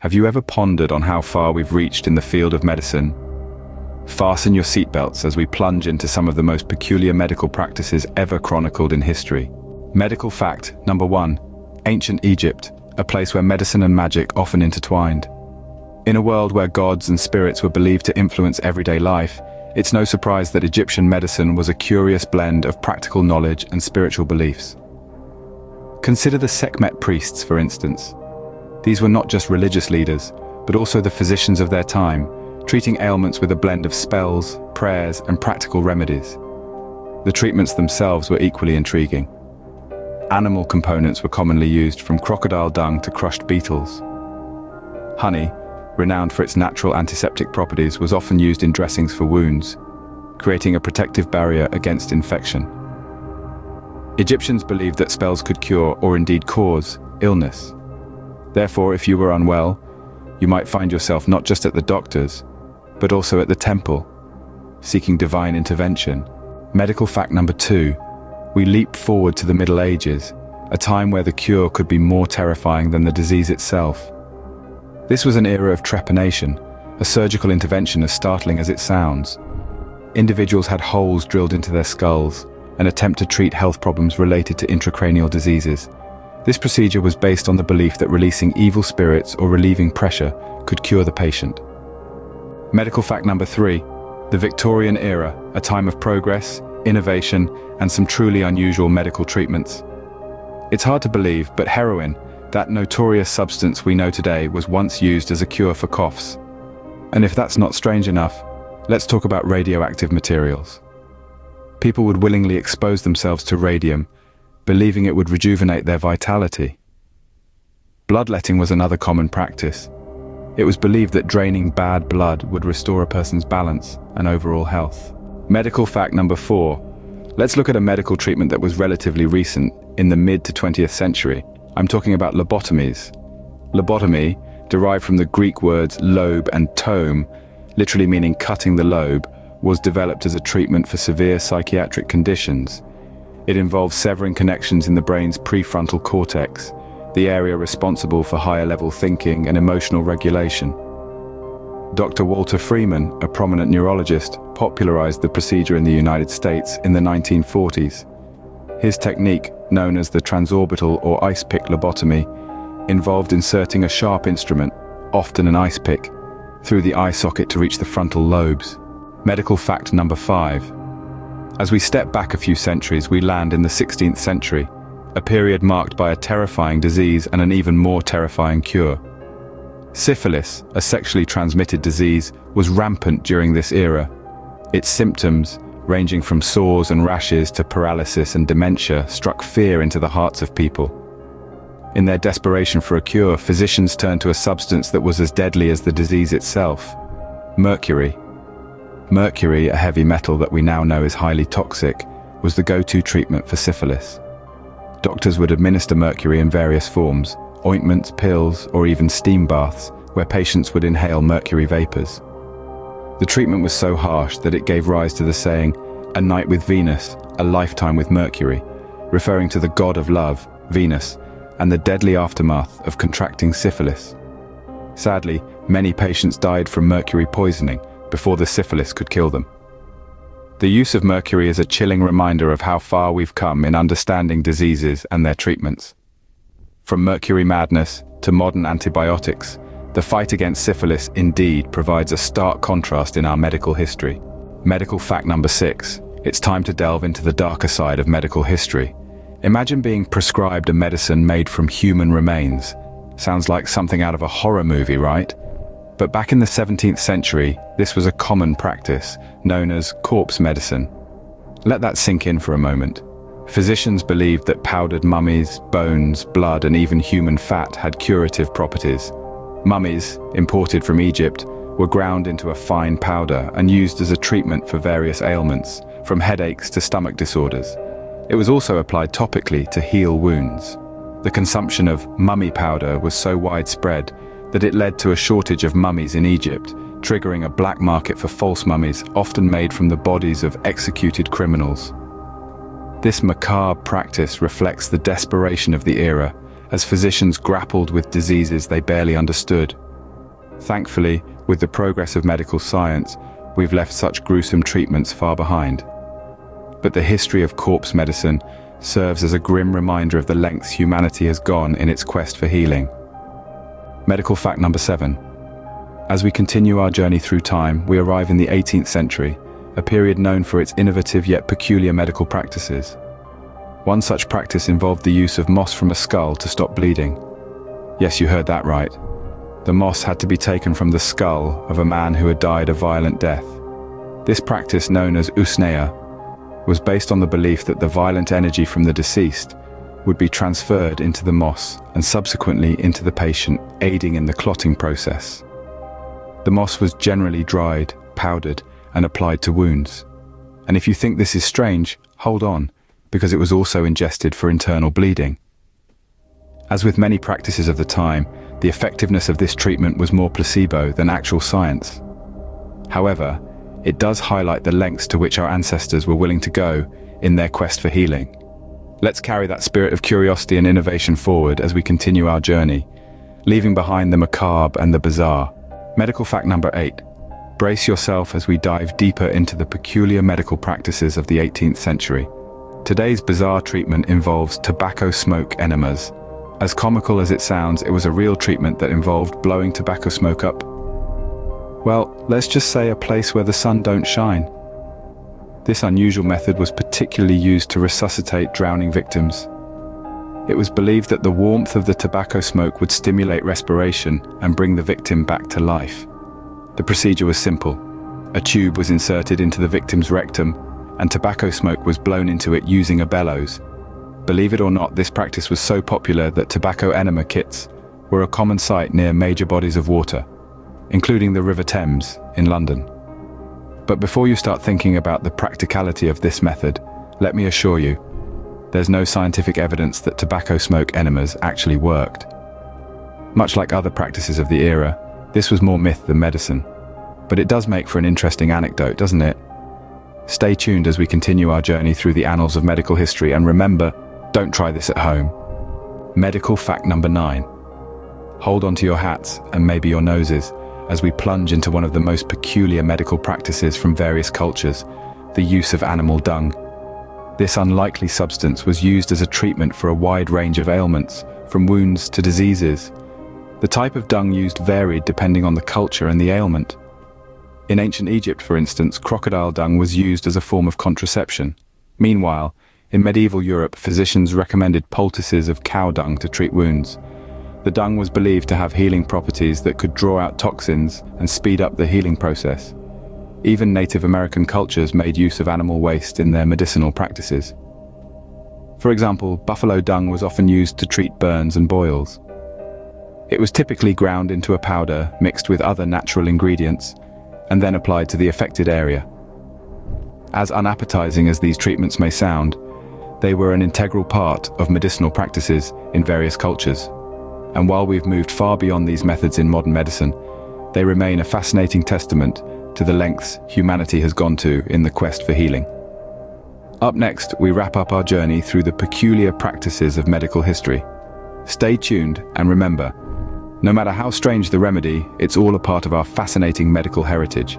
Have you ever pondered on how far we've reached in the field of medicine? Fasten your seatbelts as we plunge into some of the most peculiar medical practices ever chronicled in history. Medical fact number 1. Ancient Egypt, a place where medicine and magic often intertwined. In a world where gods and spirits were believed to influence everyday life, it's no surprise that Egyptian medicine was a curious blend of practical knowledge and spiritual beliefs. Consider the Sekhmet priests, for instance. These were not just religious leaders, but also the physicians of their time, treating ailments with a blend of spells, prayers, and practical remedies. The treatments themselves were equally intriguing. Animal components were commonly used, from crocodile dung to crushed beetles. Honey, renowned for its natural antiseptic properties, was often used in dressings for wounds, creating a protective barrier against infection. Egyptians believed that spells could cure, or indeed cause, illness. Therefore, if you were unwell, you might find yourself not just at the doctor's, but also at the temple, seeking divine intervention. Medical fact number 2. We leap forward to the Middle Ages, a time where the cure could be more terrifying than the disease itself. This was an era of trepanation, a surgical intervention as startling as it sounds. Individuals had holes drilled into their skulls, an attempt to treat health problems related to intracranial diseases. This procedure was based on the belief that releasing evil spirits or relieving pressure could cure the patient. Medical fact number 3. The Victorian era, a time of progress, innovation, and some truly unusual medical treatments. It's hard to believe, but heroin, that notorious substance we know today, was once used as a cure for coughs. And if that's not strange enough, let's talk about radioactive materials. People would willingly expose themselves to radium, believing it would rejuvenate their vitality. Bloodletting was another common practice. It was believed that draining bad blood would restore a person's balance and overall health. Medical fact number 4. Let's look at a medical treatment that was relatively recent, in the mid to 20th century. I'm talking about lobotomies. Lobotomy, derived from the Greek words lobe and tome, literally meaning cutting the lobe, was developed as a treatment for severe psychiatric conditions. It involves severing connections in the brain's prefrontal cortex, the area responsible for higher-level thinking and emotional regulation. Dr. Walter Freeman, a prominent neurologist, popularized the procedure in the United States in the 1940s. His technique, known as the transorbital or ice pick lobotomy, involved inserting a sharp instrument, often an ice pick, through the eye socket to reach the frontal lobes. Medical fact number 5. As we step back a few centuries, we land in the 16th century, a period marked by a terrifying disease and an even more terrifying cure. Syphilis, a sexually transmitted disease, was rampant during this era. Its symptoms, ranging from sores and rashes to paralysis and dementia, struck fear into the hearts of people. In their desperation for a cure, physicians turned to a substance that was as deadly as the disease itself: mercury. Mercury, a heavy metal that we now know is highly toxic, was the go-to treatment for syphilis. Doctors would administer mercury in various forms: ointments, pills, or even steam baths, where patients would inhale mercury vapors. The treatment was so harsh that it gave rise to the saying, "A night with Venus, a lifetime with Mercury," referring to the god of love, Venus, and the deadly aftermath of contracting syphilis. Sadly, many patients died from mercury poisoning before the syphilis could kill them. The use of mercury is a chilling reminder of how far we've come in understanding diseases and their treatments. From mercury madness to modern antibiotics, the fight against syphilis indeed provides a stark contrast in our medical history. Medical fact number 6. It's time to delve into the darker side of medical history. Imagine being prescribed a medicine made from human remains. Sounds like something out of a horror movie, right? But back in the 17th century, this was a common practice, known as corpse medicine. Let that sink in for a moment. Physicians believed that powdered mummies, bones, blood, and even human fat had curative properties. Mummies, imported from Egypt, were ground into a fine powder and used as a treatment for various ailments, from headaches to stomach disorders. It was also applied topically to heal wounds. The consumption of mummy powder was so widespread that it led to a shortage of mummies in Egypt, triggering a black market for false mummies, often made from the bodies of executed criminals. This macabre practice reflects the desperation of the era, as physicians grappled with diseases they barely understood. Thankfully, with the progress of medical science, we've left such gruesome treatments far behind. But the history of corpse medicine serves as a grim reminder of the lengths humanity has gone in its quest for healing. Medical fact number 7. As we continue our journey through time, we arrive in the 18th century, a period known for its innovative yet peculiar medical practices. One such practice involved the use of moss from a skull to stop bleeding. Yes, you heard that right. The moss had to be taken from the skull of a man who had died a violent death. This practice, known as usnea, was based on the belief that the violent energy from the deceased would be transferred into the moss and subsequently into the patient, aiding in the clotting process. The moss was generally dried, powdered, and applied to wounds. And if you think this is strange, hold on, because it was also ingested for internal bleeding. As with many practices of the time, the effectiveness of this treatment was more placebo than actual science. However, it does highlight the lengths to which our ancestors were willing to go in their quest for healing. Let's carry that spirit of curiosity and innovation forward as we continue our journey, leaving behind the macabre and the bizarre. Medical fact number 8. Brace yourself as we dive deeper into the peculiar medical practices of the 18th century. Today's bizarre treatment involves tobacco smoke enemas. As comical as it sounds, it was a real treatment that involved blowing tobacco smoke up, well, let's just say a place where the sun don't shine. This unusual method was particularly used to resuscitate drowning victims. It was believed that the warmth of the tobacco smoke would stimulate respiration and bring the victim back to life. The procedure was simple. A tube was inserted into the victim's rectum, and tobacco smoke was blown into it using a bellows. Believe it or not, this practice was so popular that tobacco enema kits were a common sight near major bodies of water, including the River Thames in London. But before you start thinking about the practicality of this method, let me assure you, there's no scientific evidence that tobacco smoke enemas actually worked. Much like other practices of the era, this was more myth than medicine. But it does make for an interesting anecdote, doesn't it? Stay tuned as we continue our journey through the annals of medical history, and remember, don't try this at home. Medical fact number 9. Hold on to your hats and maybe your noses as we plunge into one of the most peculiar medical practices from various cultures, the use of animal dung. This unlikely substance was used as a treatment for a wide range of ailments, from wounds to diseases. The type of dung used varied depending on the culture and the ailment. In ancient Egypt, for instance, crocodile dung was used as a form of contraception. Meanwhile, in medieval Europe, physicians recommended poultices of cow dung to treat wounds. The dung was believed to have healing properties that could draw out toxins and speed up the healing process. Even Native American cultures made use of animal waste in their medicinal practices. For example, buffalo dung was often used to treat burns and boils. It was typically ground into a powder mixed with other natural ingredients and then applied to the affected area. As unappetizing as these treatments may sound, they were an integral part of medicinal practices in various cultures. And while we've moved far beyond these methods in modern medicine, they remain a fascinating testament to the lengths humanity has gone to in the quest for healing. Up next, we wrap up our journey through the peculiar practices of medical history. Stay tuned and remember, no matter how strange the remedy, it's all a part of our fascinating medical heritage.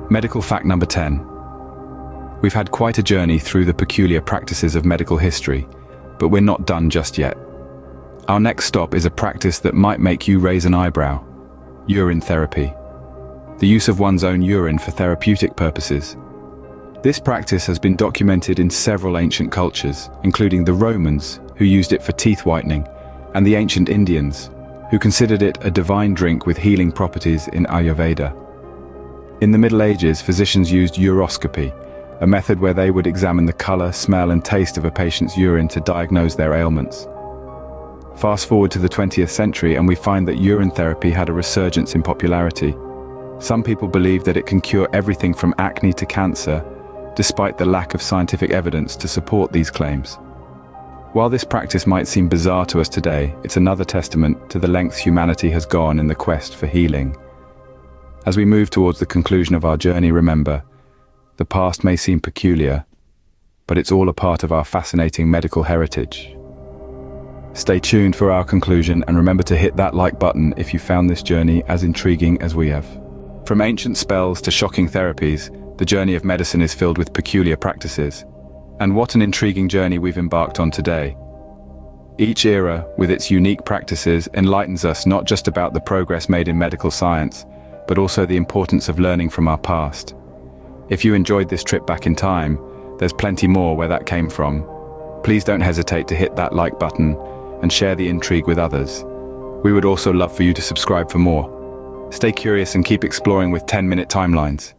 Medical fact number 10. We've had quite a journey through the peculiar practices of medical history, but we're not done just yet. Our next stop is a practice that might make you raise an eyebrow: urine therapy. The use of one's own urine for therapeutic purposes. This practice has been documented in several ancient cultures, including the Romans, who used it for teeth whitening, and the ancient Indians, who considered it a divine drink with healing properties in Ayurveda. In the Middle Ages, physicians used uroscopy, a method where they would examine the color, smell, and taste of a patient's urine to diagnose their ailments. Fast forward to the 20th century and we find that urine therapy had a resurgence in popularity. Some people believe that it can cure everything from acne to cancer, despite the lack of scientific evidence to support these claims. While this practice might seem bizarre to us today, it's another testament to the lengths humanity has gone in the quest for healing. As we move towards the conclusion of our journey, remember, the past may seem peculiar, but it's all a part of our fascinating medical heritage. Stay tuned for our conclusion and remember to hit that like button if you found this journey as intriguing as we have. From ancient spells to shocking therapies, the journey of medicine is filled with peculiar practices. And what an intriguing journey we've embarked on today. Each era, with its unique practices, enlightens us not just about the progress made in medical science, but also the importance of learning from our past. If you enjoyed this trip back in time, there's plenty more where that came from. Please don't hesitate to hit that like button and share the intrigue with others. We would also love for you to subscribe for more. Stay curious and keep exploring with 10-minute timelines.